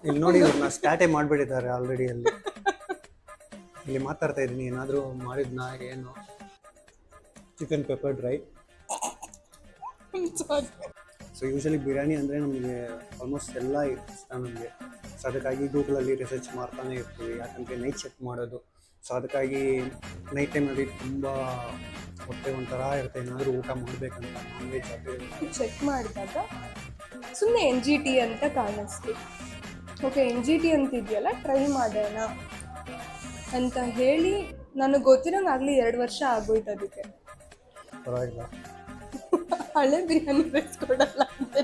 ಇಲ್ಲಿ ನೋಡಿ ಇವ್ರನ್ನ ಸ್ಟಾರ್ಟೇ ಮಾಡಿಬಿಟ್ಟಿದ್ದಾರೆ ಆಲ್ರೆಡಿ ಅಲ್ಲಿ. ಇಲ್ಲಿ ಮಾತಾಡ್ತಾ ಇದ್ದೀನಿ, ಏನಾದರೂ ಮಾಡಿದ್ನಾ ಏನು. Chicken pepper dry. So usually biryani ಅಂದರೆ ನಮಗೆ ಆಲ್ಮೋಸ್ಟ್ ಎಲ್ಲ ಇಷ್ಟ ನಮಗೆ. ಸೊ ಅದಕ್ಕಾಗಿ ಗೂಗಲಲ್ಲಿ ರಿಸರ್ಚ್ ಮಾಡ್ತಾನೆ ಇರ್ತೀವಿ, ಯಾಕಂದರೆ ನೈಟ್ ಚೆಕ್ ಮಾಡೋದು. ಸೊ ಅದಕ್ಕಾಗಿ ನೈಟ್ ಟೈಮಲ್ಲಿ ತುಂಬ ಹೊಟ್ಟೆ ಒಂಥರ ಇರುತ್ತೆ, ಏನಾದರೂ ಊಟ ಮಾಡಬೇಕಂತ ನಾನ್ ವೆಜ್ ಅದು ಚೆಕ್ ಮಾಡಿದಾಗ ಸುಮ್ಮನೆ NGT ಅಂತ ಕಾಣಿಸ್ತು. ಓಕೆ NGT ಅಂತಿದೆಯಲ್ಲ, ಟ್ರೈ ಮಾಡೋಣ ಅಂತ ಹೇಳಿ ನನಗೆ ಗೊತ್ತಿರೋಂಗೆ ಆಗಲಿ 2 ವರ್ಷ ಆಗೋಯ್ತು ಅದಕ್ಕೆ. ಪರವಾಗಿಲ್ಲ. ಹಳೆ ಬಿರಿಯಾನಿ ರೈಸ್ ಕೊಡಲ್ಲ ಅಂತ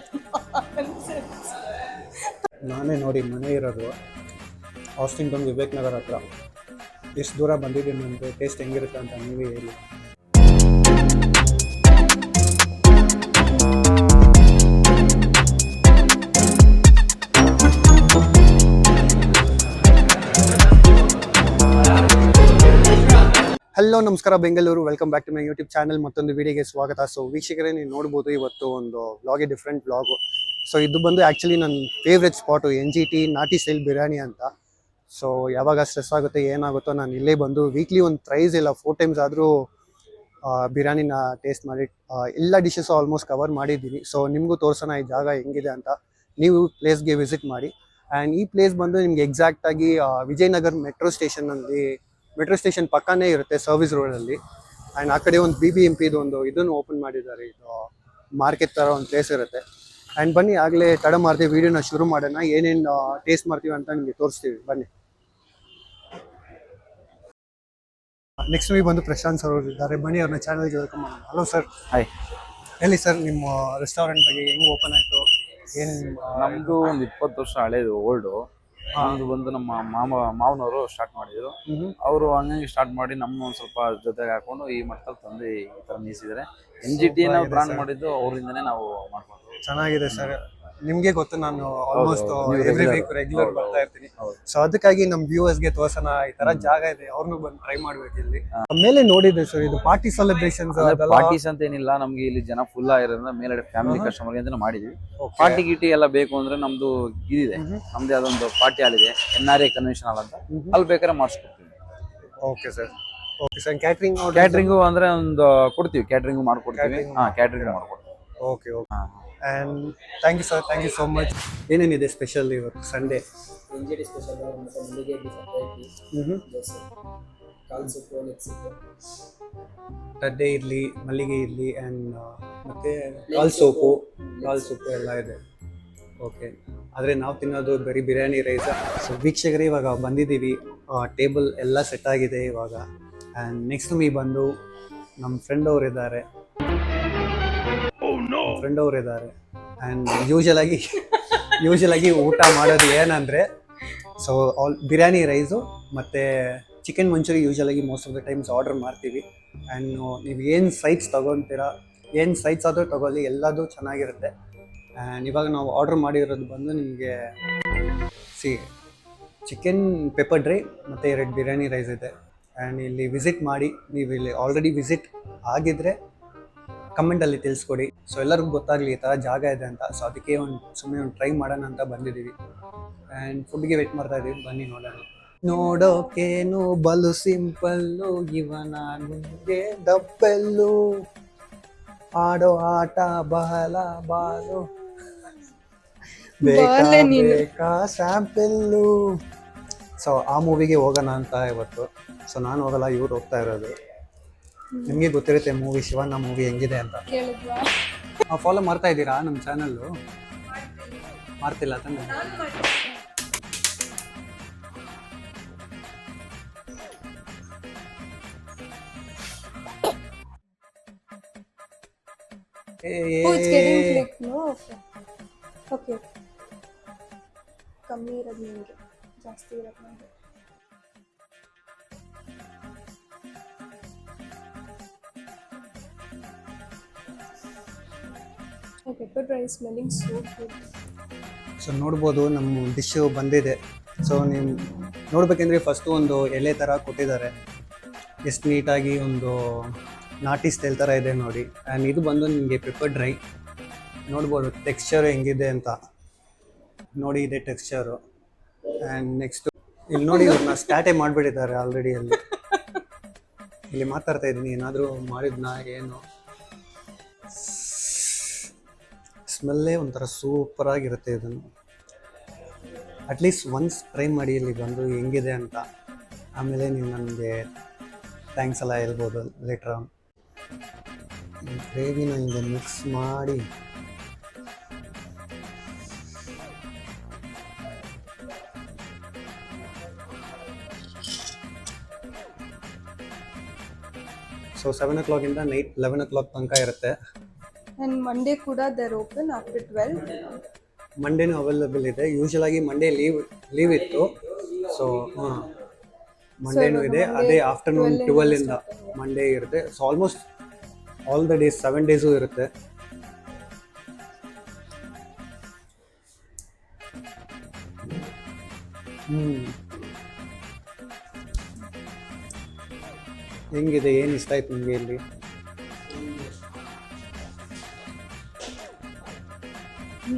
ನಾನೇ ನೋಡಿ ಮನೆ ಇರೋದು ಆಸ್ಟಿನ್ ಟೌನ್ ವಿವೇಕ್ ನಗರ್ ಹತ್ರ. ಎಷ್ಟು ದೂರ ಬಂದಿದ್ದೀನಿ ಅಂದರೆ ಟೇಸ್ಟ್ ಹೆಂಗಿರುತ್ತೆ ಅಂತ ನೀವೇ ಹೇಳಿ. ಹಲೋ ನಮಸ್ಕಾರ Bengaluru, welcome back to my YouTube channel. ಮತ್ತೊಂದು ವಿಡಿಯೋಗೆ ಸ್ವಾಗತ. ಸೊ ವೀಕ್ಷಕರೇ, ನೀವು ನೋಡ್ಬೋದು ಇವತ್ತು ಒಂದು ವ್ಲಾಗೆ ಡಿಫ್ರೆಂಟ್ ವ್ಲಾಗು. ಸೊ ಇದು ಬಂದು ಆ್ಯಕ್ಚುಲಿ ನನ್ನ ಫೇವ್ರೆಟ್ ಸ್ಪಾಟು NGT ನಾಟಿ ಸ್ಟೈಲ್ ಬಿರಿಯಾನಿ ಅಂತ. ಸೊ ಯಾವಾಗ ಸ್ಟ್ರೆಸ್ ಆಗುತ್ತೆ ಏನಾಗುತ್ತೋ ನಾನು ಇಲ್ಲೇ ಬಂದು ವೀಕ್ಲಿ ಒಂದು ಥ್ರೈಸ್ ಇಲ್ಲ 4 ಟೈಮ್ಸ್ ಆದರೂ ಬಿರಿಯಾನಿನ ಟೇಸ್ಟ್ ಮಾಡಿ ಎಲ್ಲ ಡಿಶಸ್ಸು ಆಲ್ಮೋಸ್ಟ್ ಕವರ್ ಮಾಡಿದ್ದೀನಿ. ಸೊ ನಿಮಗೂ ತೋರಿಸೋಣ ಈ ಜಾಗ ಹೆಂಗಿದೆ ಅಂತ. ನೀವು ಪ್ಲೇಸ್ಗೆ ವಿಸಿಟ್ ಮಾಡಿ. ಆ್ಯಂಡ್ ಈ ಪ್ಲೇಸ್ ಬಂದು ನಿಮಗೆ ಎಕ್ಸಾಕ್ಟಾಗಿ ವಿಜಯನಗರ್ ಮೆಟ್ರೋ ಸ್ಟೇಷನ್ ಪಕ್ಕನೇ ಇರುತ್ತೆ, ಸರ್ವಿಸ್ ರೋಡಲ್ಲಿ. ಆ್ಯಂಡ್ ಆ ಕಡೆ ಒಂದು BBMPದು ಒಂದು ಇದನ್ನು ಓಪನ್ ಮಾಡಿದ್ದಾರೆ, ಇದು ಮಾರ್ಕೆಟ್ ಥರ ಒಂದು ಪ್ಲೇಸ್ ಇರುತ್ತೆ. ಆ್ಯಂಡ್ ಬನ್ನಿ, ಆಗಲೇ ತಡ ಮಾಡ್ತೀವಿ, ವೀಡಿಯೋನ ಶುರು ಮಾಡೋಣ. ಏನೇನು ಟೇಸ್ಟ್ ಮಾಡ್ತೀವಿ ಅಂತ ನಿಮಗೆ ತೋರಿಸ್ತೀವಿ, ಬನ್ನಿ. ನೆಕ್ಸ್ಟ್ ವೀಕ್ ಬಂದು ಪ್ರಶಾಂತ್ ಸರ್ ಅವರು ಇದ್ದಾರೆ, ಬನ್ನಿ ಅವ್ರನ್ನ ಚಾನಲ್ಗೆ ವೆಲ್ಕಮ್ ಮಾಡೋಣ. Hello sir. ಹಾಯ್. ಹೇಳಿ ಸರ್, ನಿಮ್ಮ ರೆಸ್ಟೋರೆಂಟ್ ಬಗ್ಗೆ ಹೆಂಗೆ ಓಪನ್ ಆಯಿತು, ಏನು? ನಮ್ದು ಒಂದು 20 ವರ್ಷ ಹಳೇದು ಓಲ್ಡು. ನಮ್ದು ಬಂದು ನಮ್ಮ ಮಾವನವರು ಸ್ಟಾರ್ಟ್ ಮಾಡಿದ್ರು. ಅವರು ಹಂಗಾಗಿ ಸ್ಟಾರ್ಟ್ ಮಾಡಿ ನಮ್ಮ ಒಂದು ಸ್ವಲ್ಪ ಜೊತೆಗೆ ಹಾಕೊಂಡು ಈ ಮಟ್ಟದಲ್ಲಿ ತಂದು ಈ ತರ ನಿಲ್ಲಿಸಿದ್ದಾರೆ. NGT ಬ್ರಾಂಡ್ ಮಾಡಿದ್ದು ಅವರಿಂದನೇ ನಾವು ಮಾಡ್ಕೊಂಡ್ವಿ. ಚೆನ್ನಾಗಿದೆ ಸರ್. ನಿಮ್ಗೆ ಗೊತ್ತು, ನಾನು ಆಲ್ಮೋಸ್ಟ್ ಎವ್ರಿ ವೀಕ್ ರೆಗ್ಯುಲರ್ ಬರ್ತಾ ಇರ್ತೀನಿ. ಸೊ ಅದಕ್ಕಾಗಿ ನಮ್ಮ ವ್ಯೂವರ್ಸ್ಗೆ ತೋರ್ಸೋಣ, ಈ ತರ ಜಾಗ ಇದೆ, ಅವ್ರನ್ನೂ ಬಂದು ಟ್ರೈ ಮಾಡ್ಬೇಕು ಇಲ್ಲಿ. ಆಮೇಲೆ ನೋಡಿದ್ದೆ ಸರ್, ಇದು ಪಾರ್ಟಿ ಸೆಲೆಬ್ರೇಷನ್ಸ್ ಪಾರ್ಟೀಸ್ ಅಂತ ಏನಿಲ್ಲ, ನಮ್ಗೆ ಇಲ್ಲಿ ಜನ ಫುಲ್ ಆಗಿರೋದ್ರಿಂದ ಮೇಲೆ ಫ್ಯಾಮಿಲಿ ಕಸ್ಟಮರ್ಗೆ ಅಂತ ಮಾಡಿದ್ವಿ. ಪಾರ್ಟಿ ಗಿಟಿ ಎಲ್ಲ ಬೇಕು ಅಂದ್ರೆ ನಮ್ದು ಇದಿದೆ, ನಮ್ದು ಅದೊಂದು ಪಾರ್ಟಿ ಹಾಲ್ ಇದೆ, NRA ಕನ್ವೆನ್ಷನ್ ಹಾಲ್ ಅಂತ, ಅಲ್ಲಿ ಬೇಕಾದ್ರೆ ಮಾಡಿಸ್ಕೊಡ್ತೀವಿ. Okay sir. Okay sir. Catering ಅಂದ್ರೆ ಒಂದು ಕೊಡ್ತೀವಿ, ಕ್ಯಾಟ್ರಿಂಗು ಮಾಡ್ಕೊಡ್ತೀವಿ. ಕ್ಯಾಟ್ರಿಂಗ್ ಮಾಡ್ಕೊಡ್ತೀವಿ. Okay okay. And thank you sir, thank you so much. ಏನೇನಿದೆ ಸ್ಪೆಷಲ್ ಇವತ್ತು ಸಂಡೇ? NGT ಸ್ಪೆಷಲ್ ಮತ್ತು ಮಲ್ಲಿಗೆ ದೋಸೆ, ಕಾಲ್ ಸೊಪ್ಪು, ನೆಕ್ ಸೊಪ್ಪು, ಗಡ್ಡೆ ಇರಲಿ, ಮಲ್ಲಿಗೆ ಇರಲಿ, ಆ್ಯಂಡ್ ಮತ್ತು ಕಾಲ್ ಸೊಪ್ಪು ಎಲ್ಲ ಇದೆ. ಓಕೆ. ಆದರೆ ನಾವು ತಿನ್ನೋದು ಬರೀ ಬಿರಿಯಾನಿ ರೈಸ. ಸೊ ವೀಕ್ಷಕರೇ, ಇವಾಗ ಬಂದಿದ್ದೀವಿ, ಟೇಬಲ್ ಎಲ್ಲ ಸೆಟ್ ಆಗಿದೆ ಇವಾಗ. ಆ್ಯಂಡ್ ನೆಕ್ಸ್ಟ್ ಬಂದು ನಮ್ಮ ಫ್ರೆಂಡ್ ಅವರಿದ್ದಾರೆ ಆ್ಯಂಡ್ ಯೂಶಲಾಗಿ ಊಟ ಮಾಡೋದು ಏನಂದರೆ, ಸೊ ಬಿರಿಯಾನಿ ರೈಸು ಮತ್ತು ಚಿಕನ್ ಮಂಚೂರಿ ಯೂಶಲಾಗಿ most of the times order ಮಾಡ್ತೀವಿ. ಆ್ಯಂಡ್ ನೀವು ಏನು ಸೈಡ್ಸ್ ತೊಗೊತೀರಾ, ಏನು ಸೈಡ್ಸ್ ಆದರೂ ತೊಗೊಳ್ಳಿ, ಎಲ್ಲದೂ ಚೆನ್ನಾಗಿರುತ್ತೆ. ಆ್ಯಂಡ್ ಇವಾಗ ನಾವು ಆರ್ಡರ್ ಮಾಡಿರೋದು ಬಂದು ನಿಮಗೆ ಚಿಕನ್ ಪೆಪ್ಪರ್ ಡ್ರೈ ಮತ್ತು 2 ಬಿರಿಯಾನಿ ರೈಸ್ ಇದೆ. ಆ್ಯಂಡ್ ಇಲ್ಲಿ ವಿಸಿಟ್ ಮಾಡಿ, ನೀವು ಇಲ್ಲಿ ಆಲ್ರೆಡಿ ವಿಸಿಟ್ ಆಗಿದ್ದರೆ ಕಮೆಂಟಲ್ಲಿ ತಿಳಿಸ್ಕೊಡಿ, ಸೊ ಎಲ್ಲರಿಗೂ ಗೊತ್ತಾಗಲಿ ಈ ಥರ ಜಾಗ ಇದೆ ಅಂತ. ಸೊ ಅದಕ್ಕೆ ಸುಮ್ಮನೆ ಒಂದು ಟ್ರೈ ಮಾಡೋಣ ಅಂತ ಬಂದಿದ್ದೀವಿ. ಆ್ಯಂಡ್ ಫುಡ್ಗೆ ವೆಯ್ಟ್ ಮಾಡ್ತಾ ಇದ್ದೀವಿ, ಬನ್ನಿ ನೋಡೋಣ. ನೋಡೋಕೇನು ಬಲು ಸಿಂಪಲ್ಲು, ಇವನ ಮುಂದೆ ಡಬ್ಬೆಲ್ಲು, ಆಡೋ ಆಟ ಬಹಳ ಬಾಲು, ಬೇಕಾ ಸ್ಯಾಂಪಲ್ಲು. ಸೊ ಆ ಮೂವಿಗೆ ಹೋಗೋಣ ಅಂತ ಇವತ್ತು. ಸೊ ನಾನು ಹೋಗಲ್ಲ, ಇವ್ರು ಹೋಗ್ತಾ ಇರೋದು. ನಿಮಗೆ ಗೊತ್ತಿರುತ್ತೆ ಮೂವಿ, ಶಿವಣ್ಣ ಮೂವಿ ಹೆಂಗಿದೆ ಅಂತ. ಫಾಲೋ ಮಾಡ್ತಾ ಇದ್ದೀರಾ ನಮ್ಮ ಚಾನಲ್ಲು? ಮಾಡ್ತಿಲ್ಲ ತಾನೆ? ಕಮ್ಮಿ ಇರೋದು ನಿಮಗೆ, ಜಾಸ್ತಿ ಇರೋದು ನನಗೆ. Pepper dry smelling so good. So ನೋಡ್ಬೋದು ನಮ್ಮ ಡಿಶ್ಶು ಬಂದಿದೆ. ಸೊ ನೀವು ನೋಡ್ಬೇಕಂದ್ರೆ ಫಸ್ಟು ಒಂದು ಎಲೆ ಥರ ಕೊಟ್ಟಿದ್ದಾರೆ, ಎಷ್ಟು ನೀಟಾಗಿ ಒಂದು ನಾಟಿ ಸ್ಟೈಲ್ ಥರ ಇದೆ ನೋಡಿ. ಆ್ಯಂಡ್ ಇದು ಬಂದು ನಿಮಗೆ ಪೆಪ್ಪರ್ ಡ್ರೈ. ನೋಡ್ಬೋದು ಟೆಕ್ಸ್ಚರು ಹೆಂಗಿದೆ ಅಂತ ನೋಡಿ, ಇದೆ ಟೆಕ್ಸ್ಚರು. ಆ್ಯಂಡ್ ನೆಕ್ಸ್ಟ್ ಇಲ್ಲಿ ನೋಡಿ ಇವ್ರನ್ನ ಸ್ಟಾರ್ಟೇ ಮಾಡಿಬಿಟ್ಟಿದ್ದಾರೆ ಆಲ್ರೆಡಿ ಅಲ್ಲಿ. ಇಲ್ಲಿ ಮಾತಾಡ್ತಾ ಇದ್ದೀನಿ, ಏನಾದರೂ ಮಾಡಿದ್ನಾ ಏನು. ಸ್ಮೆಲ್ಲೇ ಒಂಥರ ಸೂಪರಾಗಿರುತ್ತೆ ಇದನ್ನು. ಅಟ್ಲೀಸ್ಟ್ ಒನ್ಸ್ ಟ್ರೈ ಮಾಡಿ ಇಲ್ಲಿ ಬಂದು ಹೆಂಗಿದೆ ಅಂತ, ಆಮೇಲೆ ನೀವು ನನಗೆ ಥ್ಯಾಂಕ್ಸ್ ಎಲ್ಲ ಹೇಳ್ಬೋದು ಲೇಟ್ರ್ ಆನ್. ಗ್ರೇವಿನ ಹಿಂಗೆ ಮಿಕ್ಸ್ ಮಾಡಿ ಸೊ 7 o'clock ಇಂದ ನೈಟ್ 11 o'clock ತನಕ ಇರುತ್ತೆ. ಆ್ಯಂಡ್ ಮಂಡೇ ಕೂಡ ದೇರ್ ಓಪನ್ ಆಫ್ಟರ್ 12. ಮಂಡೇನೂ ಅವೈಲೇಬಲ್ ಇದೆ. ಯೂಶಲ್ ಆಗಿ ಮಂಡೇ ಲೀವ್ ಇತ್ತು. ಸೊ ಮಂಡೇನೂ ಇದೆ. ಅದೇ ಆಫ್ಟರ್ನೂನ್ 12 ಇಂದ ಮಂಡೇ ಇರುತ್ತೆ. So almost all the days 7 days ಇರುತ್ತೆ. ಹೆಂಗಿದೆ, ಏನು ಇಷ್ಟ ಆಯ್ತು ನಿಮಗೆ ಇಲ್ಲಿ?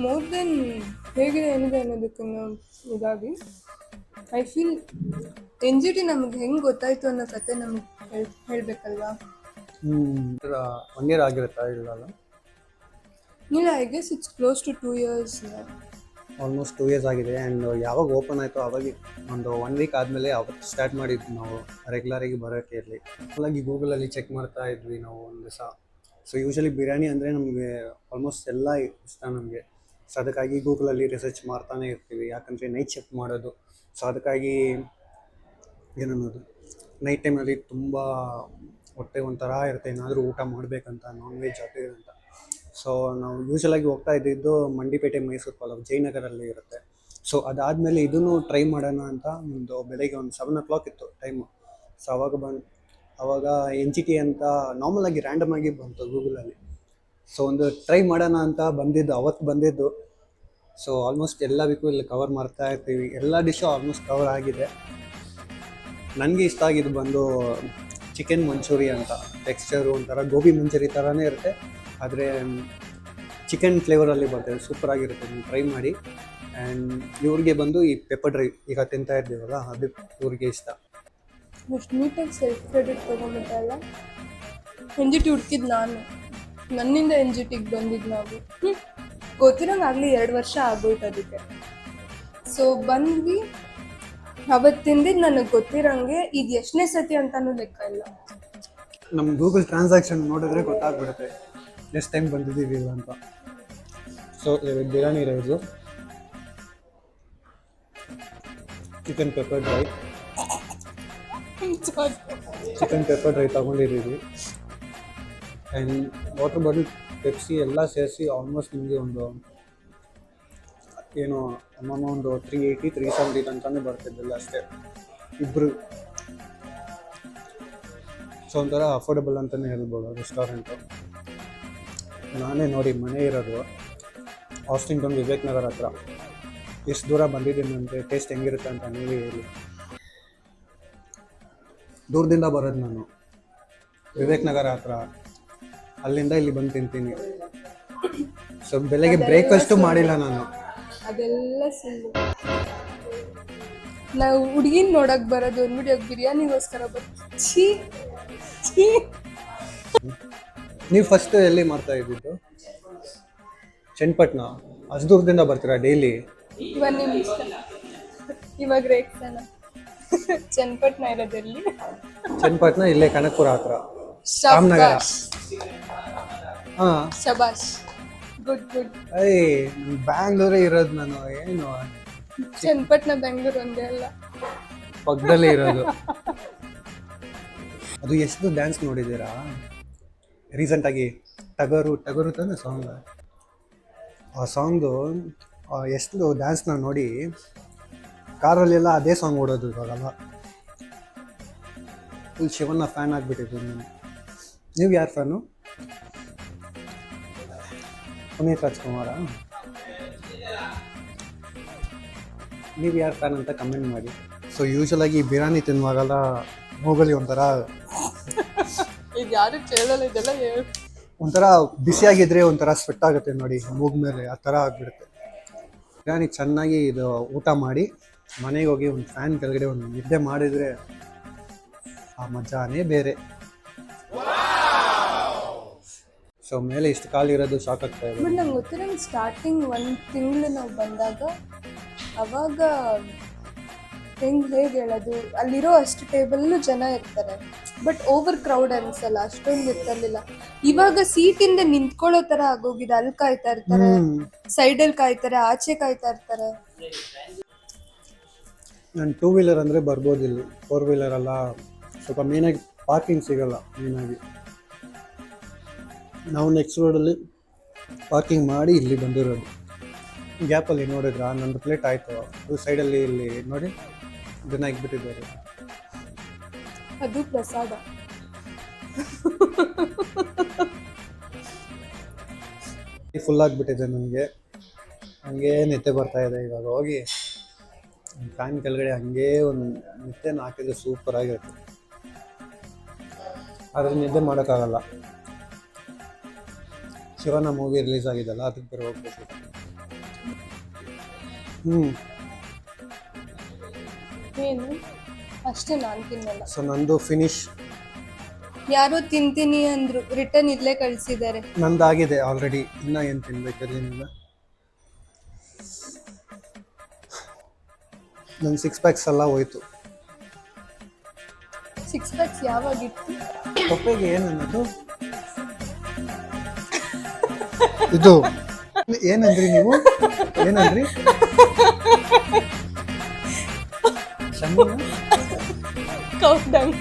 ಮೋರ್ ದೆನ್ ಹೇಗಿದೆ ಏನಿದೆ ಅನ್ನೋದಕ್ಕಿಂತ ಇದಾಗಿ ಐ ಫೀಲ್ NGT ನಮ್ಗೆ ಹೆಂಗೆ ಗೊತ್ತಾಯ್ತು ಅನ್ನೋ ಕತೆ ನಮ್ಗೆ ಹೇಳಬೇಕಲ್ವಾ? 1 year ಆಗಿರುತ್ತಾ? ಇಲ್ಲ, I guess it's close to 2 years. Almost 2 years ಆಗಿದೆ. ಆ್ಯಂಡ್ ಯಾವಾಗ ಓಪನ್ ಆಯಿತು ಅವಾಗ ಒಂದು 1 week ಆದಮೇಲೆ ಅವತ್ತು ಸ್ಟಾರ್ಟ್ ಮಾಡಿದ್ವಿ ನಾವು ರೆಗ್ಯುಲರಾಗಿ ಬರೋಕ್ಕೆ ಇರಲಿ. ಹಾಗಾಗಿ ಗೂಗಲಲ್ಲಿ ಚೆಕ್ ಮಾಡ್ತಾ ಇದ್ವಿ ನಾವು ಒಂದು ದಿವಸ. ಸೊ ಯೂಶಲಿ ಬಿರಿಯಾನಿ ಅಂದರೆ ನಮಗೆ ಆಲ್ಮೋಸ್ಟ್ ಎಲ್ಲ ಇಷ್ಟ ನಮಗೆ. ಸೊ ಅದಕ್ಕಾಗಿ ಗೂಗಲಲ್ಲಿ ರಿಸರ್ಚ್ ಮಾಡ್ತಾನೆ ಇರ್ತೀವಿ, ಯಾಕಂದರೆ ನೈಟ್ ಶಿಫ್ಟ್ ಮಾಡೋದು. ಸೊ ಅದಕ್ಕಾಗಿ ಏನನ್ನೋದು ನೈಟ್ ಟೈಮಲ್ಲಿ ತುಂಬ ಹೊಟ್ಟೆ ಒಂಥರ ಇರುತ್ತೆ, ಏನಾದರೂ ಊಟ ಮಾಡಬೇಕಂತ, ನಾನ್ ವೆಜ್ ಅದು ಅಂತ. ಸೊ ನಾವು ಯೂಶಲಾಗಿ ಹೋಗ್ತಾ ಇದ್ದಿದ್ದು ಮಂಡಿಪೇಟೆ ಮೈಸೂರು ಪಲಾವ್ ಜಯನಗರಲ್ಲಿ ಇರುತ್ತೆ. ಸೊ ಅದಾದಮೇಲೆ ಇದನ್ನು ಟ್ರೈ ಮಾಡೋಣ ಅಂತ ಒಂದು ಬೆಳಗ್ಗೆ ಒಂದು 7 o'clock ಇತ್ತು ಟೈಮು. ಸೊ ಆವಾಗ NGT ಅಂತ ನಾರ್ಮಲಾಗಿ ರ್ಯಾಂಡಮ್ ಆಗಿ ಬಂತು ಗೂಗಲಲ್ಲಿ. ಸೊ ಒಂದು ಟ್ರೈ ಮಾಡೋಣ ಅಂತ ಅವತ್ತು ಬಂದಿದ್ದು. ಸೊ ಆಲ್ಮೋಸ್ಟ್ ಎಲ್ಲ ವೀಕು ಇಲ್ಲಿ ಕವರ್ ಮಾಡ್ತಾ ಇರ್ತೀವಿ. ಎಲ್ಲ ಡಿಶ್ಶು ಆಲ್ಮೋಸ್ಟ್ ಕವರ್ ಆಗಿದೆ. ನನಗೆ ಇಷ್ಟ ಆಗಿದ್ದು ಬಂದು ಚಿಕನ್ ಮಂಚೂರಿ ಅಂತ. ಟೆಕ್ಸ್ಚರು ಒಂಥರ ಗೋಬಿ ಮಂಚೂರಿ ಥರನೇ ಇರುತ್ತೆ, ಆದರೆ ಚಿಕನ್ ಫ್ಲೇವರಲ್ಲಿ ಬರ್ತದೆ. ಸೂಪರಾಗಿರುತ್ತೆ, ನೀವು ಟ್ರೈ ಮಾಡಿ. ಆ್ಯಂಡ್ ಇವ್ರಿಗೆ ಬಂದು ಈ ಪೆಪ್ಪರ್ ಡ್ರೈ ಈಗ ತಿಂತಾ ಇರ್ತೀವಲ್ಲ, ಅದು ಇವ್ರಿಗೆ ಇಷ್ಟ. ಅಷ್ಟು ನೀಟಾಗಿ ಸೆಲ್ಫ್ ಕ್ರೆಡಿಟ್ ತೊಗೊಂಬಿಟ್ಟಲ್ಲ. NGT ಹುಡ್ಕಿದ್ದು ನಾನು, ನನ್ನಿಂದ NGTಗೆ ಬಂದಿದ್ದು ನಾವು. ಗೊತ್ತಿರೋಂಗಾಗಲಿ 2 ವರ್ಷ ಆಗೋಯ್ತು ಅದಕ್ಕೆ. ಸೊ ಬಂದ್ವಿ, ಅವತ್ತು ತಿಂದಿದ್ದು ನನಗೆ ಗೊತ್ತಿರೋಂಗೆ ಇದು ಎಷ್ಟನೇ ಸತಿ ಅಂತಲೂ ಲೆಕ್ಕ ಇಲ್ಲ. ನಮ್ಮ ಗೂಗಲ್ ಟ್ರಾನ್ಸಾಕ್ಷನ್ ನೋಡಿದ್ರೆ ಗೊತ್ತಾಗ್ಬಿಡುತ್ತೆ ಎಷ್ಟು ಟೈಮ್ ಬಂದಿದ್ದೀವಿ ಅಂತ. So biryani rice, chicken pepper dry ತೊಗೊಂಡಿದ್ದೀವಿ. ಆ್ಯಂಡ್ ವಾಟರ್ ಬಾಟಲ್, ಪೆಪ್ಸಿ ಎಲ್ಲ ಸೇರಿಸಿ ಆಲ್ಮೋಸ್ಟ್ ನಿಮಗೆ ಒಂದು ಏನೋ ಒಂದು 380 370 ತನಕನೇ ಬರ್ತಿದ್ದಿಲ್ಲ ಅಷ್ಟೇ ಇಬ್ಬರು. ಸೊ ಒಂಥರ ಅಫೋರ್ಡಬಲ್ ಅಂತಲೇ ಹೇಳ್ಬೋದು ರೆಸ್ಟೋರೆಂಟು. ನಾನೇ ನೋಡಿ ಮನೆ ಇರೋದು ಆಸ್ಟಿನ್ ಟೌನ್ ವಿವೇಕ್ ನಗರ್ ಹತ್ರ. ಎಷ್ಟು ದೂರ ಬಂದಿದ್ದೀನಿ ಅಂದರೆ ಟೇಸ್ಟ್ ಹೆಂಗಿರುತ್ತೆ ಅಂತ ನೀವೇ ಹೇಳಿ. ದೂರದಿಂದ ಬರೋದು ನಾನು, ವಿವೇಕ್ ನಗರ ಹತ್ರ. ಅಲ್ಲಿಂದ ಇಲ್ಲಿ ಬಂದು ತಿಂತೀನಿ. ಸೊ ಬೆಳಗ್ಗೆ ಬ್ರೇಕ್ಫಾಸ್ಟು ಮಾಡಿಲ್ಲ ನಾನು. ಅದೆಲ್ಲ ಸುಳ್ಳು. ನಾವು ಹುಡುಗಿನ ನೋಡಕ್ಕೆ ಬರೋದು ಅಂದ್ಬಿಟ್ಟು ಬಿರಿಯಾನಿಗೋಸ್ಕರ ಛೀ. ನೀವು ಫಸ್ಟ್ ಎಲ್ಲಿ ಮಾಡ್ತಾ ಇದ್ದಿದ್ದು? ಚನ್ನಪಟ್ಟಣ. ಅಷ್ಟು ದೂರದಿಂದ ಬರ್ತೀರಾ ಡೈಲಿ? ಇವಾಗ ನಿಮ್ಮ ಇಷ್ಟ. ಇವಾಗ ರೇಕ್ಸನ ಚನ್ನಪಟ್ಟಣ ಇರೋದಲ್ಲಿ. ಚನ್ನಪಟ್ಟಣ ಇಲ್ಲೇ ಕನಕಪುರ ಹತ್ರ, ರಾಮನಗರ. ಹಾಂ, ಶಬಾಷ್, ಗುಡ್. ಬ್ಯಾಂಗ್ಳೂರೇ ಇರೋದು ನಾನು. ಏನು ಚನ್ನಪಟ್ಟಣ ಬೆಂಗಳೂರು ಒಂದೇ ಅಲ್ಲ, ಪಕ್ಕದಲ್ಲೇ ಇರೋದು. ಅದು ಎಷ್ಟು ಡ್ಯಾನ್ಸ್ ನೋಡಿದ್ದೀರಾ ರೀಸೆಂಟಾಗಿ? ಟಗರು ತಾನೆ ಸಾಂಗ್. ಆ ಸಾಂಗ್ದು ಎಷ್ಟು ಡ್ಯಾನ್ಸ್ನ ನೋಡಿ ಕಾರಲ್ಲೆಲ್ಲ ಅದೇ ಸಾಂಗ್ ಓಡೋದು ಇವಾಗಲ್ಲ. ಫುಲ್ ಶಿವಣ್ಣ ಫ್ಯಾನ್ ಆಗಿಬಿಟ್ಟಿದ್ದೀನಿ ನಾನು. ನೀವು ಯಾರು ಫ್ಯಾನು? ಪುನೀತ್ ರಾಜ್ಕುಮಾರ? ನೀವು ಯಾರು ಫ್ಯಾನ್ ಅಂತ ಕಮೆಂಟ್ ಮಾಡಿ. ಸೊ ಯೂಶಲಾಗಿ ಬಿರಿಯಾನಿ ತಿನ್ನುವಾಗಲ್ಲ ಮೂಗಲ್ಲಿ ಒಂಥರ ಇದು ಯಾರು ಕೇಳಲ್ಲ, ಇದೆಲ್ಲ ಒಂಥರ ಬಿಸಿಯಾಗಿದ್ರೆ ಒಂಥರ ಸ್ವೆಟ್ ಆಗುತ್ತೆ ನೋಡಿ ಮೂಗ್ ಮೇಲೆ, ಆ ಥರ ಆಗಿಬಿಡುತ್ತೆ. ಬಿರಿಯಾನಿ ಚೆನ್ನಾಗಿ ಇದು ಊಟ ಮಾಡಿ ಮನೆಗೆ ಹೋಗಿ ಒಂದು ಫ್ಯಾನ್ ಕೆಳಗಡೆ ಒಂದು ನಿದ್ದೆ ಮಾಡಿದರೆ ಆ ಮಜಾನೇ ಬೇರೆ. ಸೊ ಮೇಲೆ ಇಷ್ಟು ಕಾಲಿರೋದು ಶಾಕ್ ಆಗ್ತಾ ಇದೆ. ಬಟ್ ನಂಗೆ ಗೊತ್ತಿರಂಗೆ ಸ್ಟಾರ್ಟಿಂಗ್ 1 ತಿಂಗಳು ನಾವು ಬಂದಾಗ ಅವಾಗ ಹೇಗೆ ಹೇಳೋದು, ಅಲ್ಲಿರೋ ಅಷ್ಟು ಟೇಬಲ್ಲು ಜನ ಇರ್ತಾರೆ, ಬಟ್ ಓವರ್ ಕ್ರೌಡ್ ಅನ್ಸಲ್ಲ, ಅಷ್ಟೊಂದು ಇರ್ತಿರ್ಲಿಲ್ಲ. ಇವಾಗ ಸೀಟಿಂದ ನಿಂತ್ಕೊಳ್ಳೋ ಥರ ಆಗೋಗಿದೆ. ಅಲ್ಲಿ ಕಾಯ್ತಾ ಇರ್ತಾರೆ, ಸೈಡಲ್ಲಿ ಕಾಯ್ತಾರೆ, ಆಚೆ ಕಾಯ್ತಾ ಇರ್ತಾರೆ. ನಾನು 2 ವೀಲರ್ ಅಂದರೆ ಬರ್ಬೋದು, ಇಲ್ಲಿ 4 ವೀಲರ್ ಎಲ್ಲ ಸ್ವಲ್ಪ ಮೇನಾಗಿ ಪಾರ್ಕಿಂಗ್ ಸಿಗಲ್ಲ. ಮೇನಾಗಿ ನಾವು ನೆಕ್ಸ್ಟ್ ರೋಡಲ್ಲಿ ಪಾರ್ಕಿಂಗ್ ಮಾಡಿ ಇಲ್ಲಿ ಬಂದಿರೋದು. ಗ್ಯಾಪಲ್ಲಿ ನೋಡಿದ್ರ ನಂದು ಪ್ಲೇಟ್ ಆಯಿತು, ಅದು ಸೈಡಲ್ಲಿ ಇಲ್ಲಿ ನೋಡಿ ಇದನ್ನ ಇಕ್ಬಿಟ್ಟಿದ್ದಾರೆ. ಅದು ಪ್ರಸಾದ. ಫುಲ್ ಆಗಿಬಿಟ್ಟಿದೆ ನನಗೆ, ಹಂಗೆ ನಿದ್ದೆ ಬರ್ತಾ ಇದೆ. ಇವಾಗ ಹೋಗಿ ಫ್ಯಾನ್ ಕೆಳಗಡೆ ಹಂಗೆ ಒಂದು ನಿದ್ದೆನ ಹಾಕಿದ್ರೆ ಸೂಪರ್ ಆಗಿರುತ್ತೆ. ಆದರೆ ನಿದ್ದೆ ಮಾಡೋಕ್ಕಾಗಲ್ಲ. ಶಿವನ ಮೂವಿ ರಿಲೀಸ್ ಆಗಿದ್ದಲ್ಲ, ಅದಕ್ಕೆ ಬೇರೆ ಹೋಗ್ಬೇಕು. ಏನು ಅಷ್ಟೇ, ನಾನು ತಿನ್ನಲ್ಲ. ಸೊ ನಂದು ಫಿನಿಶ್. ಯಾರೋ ತಿಂತೀನಿ ಅಂದ್ರು, ರಿಟರ್ನ್ ಇಲ್ಲೇ ಕಳ್ಸಿದ್ದಾರೆ. ನಂದಾಗಿದೆ ಆಲ್ರೆಡಿ, ಇನ್ನೂ ಏನು ತಿನ್ಬೇಕೇನಿಲ್ಲ. ನನ್ನ 6 ಪ್ಯಾಕ್ಸ್ ಎಲ್ಲ ಹೋಯ್ತು. 6 ಪ್ಯಾಕ್ಸ್ ಯಾವಾಗಿತ್ತು? ತೊಪ್ಪೆಗೆ ಏನನ್ನೋದು ಇದು ಏನಂದ್ರಿ ನೀವು? ಏನಂದ್ರಿ? ಕೌಂಡಂಗ್.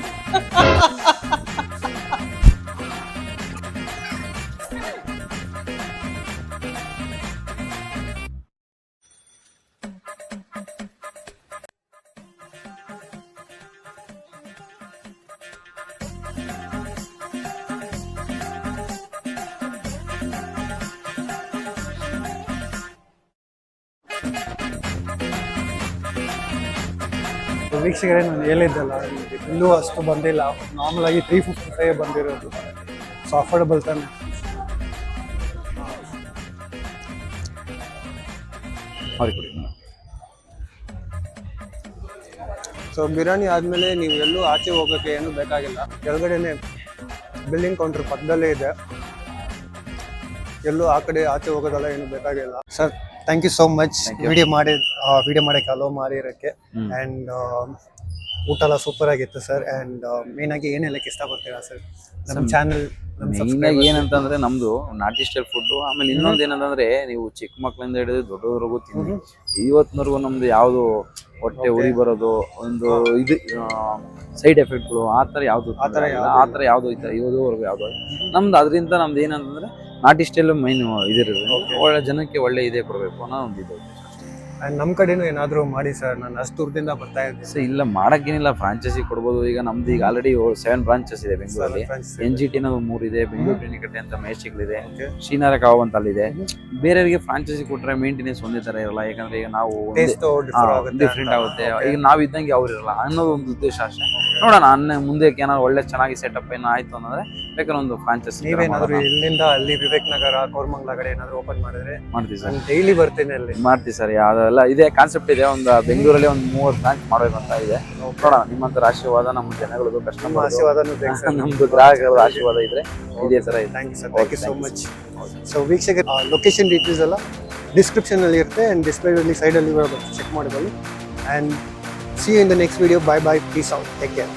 ವೀಕ್ಷಕರೇ, ನಾನು ಹೇಳಿದ್ದಲ್ಲ, ಇಲ್ಲೂ ಅಷ್ಟು ಬಂದಿಲ್ಲ. ನಾರ್ಮಲ್ ಆಗಿ 355 ಬಂದಿರೋದು. ಸೊ ಅಫೋರ್ಡಬಲ್ ತಾನೆ. ಸೊ ಬಿರಿಯಾನಿ ಆದಮೇಲೆ ನೀವು ಎಲ್ಲೂ ಆಚೆ ಹೋಗೋಕ್ಕೆ ಏನೂ ಬೇಕಾಗಿಲ್ಲ. ಕೆಳಗಡೆನೆ ಬಿಲ್ಲಿಂಗ್ ಕೌಂಟರ್ ಪಕ್ಕದಲ್ಲೇ ಇದೆ. ಎಲ್ಲೂ ಆ ಕಡೆ ಆಚೆ ಹೋಗೋದಲ್ಲ, ಏನು ಬೇಕಾಗಿಲ್ಲ. Sir, thank you so much video ಮಾಡೋಕ್ಕೆ ಅಲೋ ಮಾಡಿರೋಕ್ಕೆ. ಆ್ಯಂಡ್ ಊಟ ಎಲ್ಲ ಸೂಪರ್ ಆಗಿತ್ತು ಸರ್. ಆ್ಯಂಡ್ ಮೇನ್ ಆಗಿ ಏನು ಹೇಳಕ್ಕೆ ಇಷ್ಟಪಡ್ತೀರಾ ಸರ್ ನಮ್ಮ ಚಾನಲ್? ಮೇಯ್ನಾಗಿ ಏನಂತಂದ್ರೆ ನಮ್ದು ನಾಟಿ ಸ್ಟೈಲ್ ಫುಡ್. ಆಮೇಲೆ ಇನ್ನೊಂದು ಏನಂತಂದ್ರೆ, ನೀವು ಚಿಕ್ಕ ಮಕ್ಕಳಿಂದ ಹಿಡಿದು ದೊಡ್ಡವರೆಗೂ ತಿನ್ನಿ. ಇವತ್ತಿನವರೆಗೂ ನಮ್ದು ಯಾವುದು ಹೊಟ್ಟೆ ಉರಿ ಬರೋದು, ಒಂದು ಇದು ಸೈಡ್ ಎಫೆಕ್ಟ್ಗಳು ಆ ಥರ ಯಾವುದು ಯಾವುದು ಇದುವರೆಗೂ ಯಾವುದು ನಮ್ದು. ಅದರಿಂದ ನಮ್ದು ಏನಂತಂದ್ರೆ ನಾಟಿ ಸ್ಟೈಲ್ ಮೈನ್ ಇದಿರೋದು, ಒಳ್ಳೆ ಜನಕ್ಕೆ ಒಳ್ಳೆ ಇದೇ ಕೊಡಬೇಕು ಅನ್ನೋ ಒಂದು ಇದು. ಆ್ಯಂಡ್ ನಮ್ಮ ಕಡೆನೂ ಏನಾದರೂ ಮಾಡಿ ಸರ್, ನಾನು ಅಷ್ಟು ದೂರದಿಂದ ಬರ್ತಾ ಇದ್ದೀನಿ. ಸೊ ಇಲ್ಲ ಮಾಡೋಕ್ಕೇನಿಲ್ಲ, ಫ್ರಾಂಚೈಸಿ ಕೊಡ್ಬೋದು. ಈಗ ನಮ್ದು ಈಗ ಆಲ್ರೆಡಿ 7 ಬ್ರಾಂಚಸ್ ಇದೆ ಬೆಂಗಳೂರಲ್ಲಿ. NGT ಅನ್ನೋದು 3 ಇದೆ, ಬೆಂಗಳೂರು ಕ್ಲಿನಿಕಟ್ಟೆ ಅಂತ ಮೆಜೆಸ್ಟಿಕ್ಲಿದೆ, ಶ್ರೀನಗರ ಕಾವ್ ಅಂತ ಅಲ್ಲಿದೆ. ಬೇರೆಯವರಿಗೆ ಫ್ರಾಂಚೈಸಿ ಕೊಟ್ಟರೆ ಮೇಂಟೆನೆನ್ಸ್ ಒಂದೇ ಥರ ಇರಲ್ಲ. ಯಾಕಂದ್ರೆ ಈಗ ನಾವು ಡಿಫ್ರೆಂಟ್ ಆಗುತ್ತೆ, ಈಗ ನಾವು ಇದ್ದಂಗೆ ಅವ್ರು ಇರಲ್ಲ ಅನ್ನೋದು ಒಂದು ಉದ್ದೇಶ ಅಷ್ಟೇ. ನೋಡೋಣ ಮುಂದೆ ಏನಾದ್ರು ಒಳ್ಳೆ ಚೆನ್ನಾಗಿ ಸೆಟಪ್ ಏನೋ ಆಯ್ತು ಅಂತಂದ್ರೆ ಬೇಕಾದ್ರೆ ಒಂದು ಫ್ರಾಂಚೈಸಿ. ನೀವೇನಾದ್ರು ಇಲ್ಲಿಂದ ಅಲ್ಲಿ ವಿವೇಕ್ ನಗರ, ಕೋರಮಂಗಲ ಕಡೆ ಏನಾದ್ರು ಓಪನ್ ಮಾಡಿದ್ರೆ ಮಾಡ್ತೀವಿ ಸರ್. ಡೈಲಿ ಬರ್ತೀನಿ ಅಲ್ಲಿ. ಮಾಡ್ತೀವಿ ಸರ್. ಯಾವ್ದೆಲ್ಲ ಇದೆ ಕಾನ್ಸೆಪ್ಟ್ ಇದೆ. ಒಂದು ಬೆಂಗಳೂರಲ್ಲಿ ಒಂದು 3 ಬ್ರಾಂಚ್ ಮಾಡ್ಬೇಕು ಅಂತ ಇದೆ. ನೋಡೋಣ, ನಿಮ್ಮಂತರ ಆಶೀರ್ವಾದ, ನಮ್ಮ ಜನಗಳದ್ದು ಕಸ್ಟಮರ್ ಆಶೀರ್ವಾದನೂ ಬೇಕು, ನಮ್ದು ಗ್ರಾಹಕರ ಆಶೀರ್ವಾದ ಇದ್ರೆ ಇದೇ ತರ ಇದೆ. Thank you sir, thank you so much. So ವೀಕ್ಷಕರ, ಲೊಕೇಶನ್ ಡೀಟೇಲ್ಸ್ ಎಲ್ಲ ಡಿಸ್ಕ್ರಿಪ್ಷನಲ್ಲಿ ಇರುತ್ತೆ ಆ್ಯಂಡ್ ಡಿಸ್ಪ್ಲೇಯಲ್ಲಿ ಸೈಡಲ್ಲಿ ಚೆಕ್ ಮಾಡಬಹುದು. And see you in the next video. Bye bye, peace out, take care.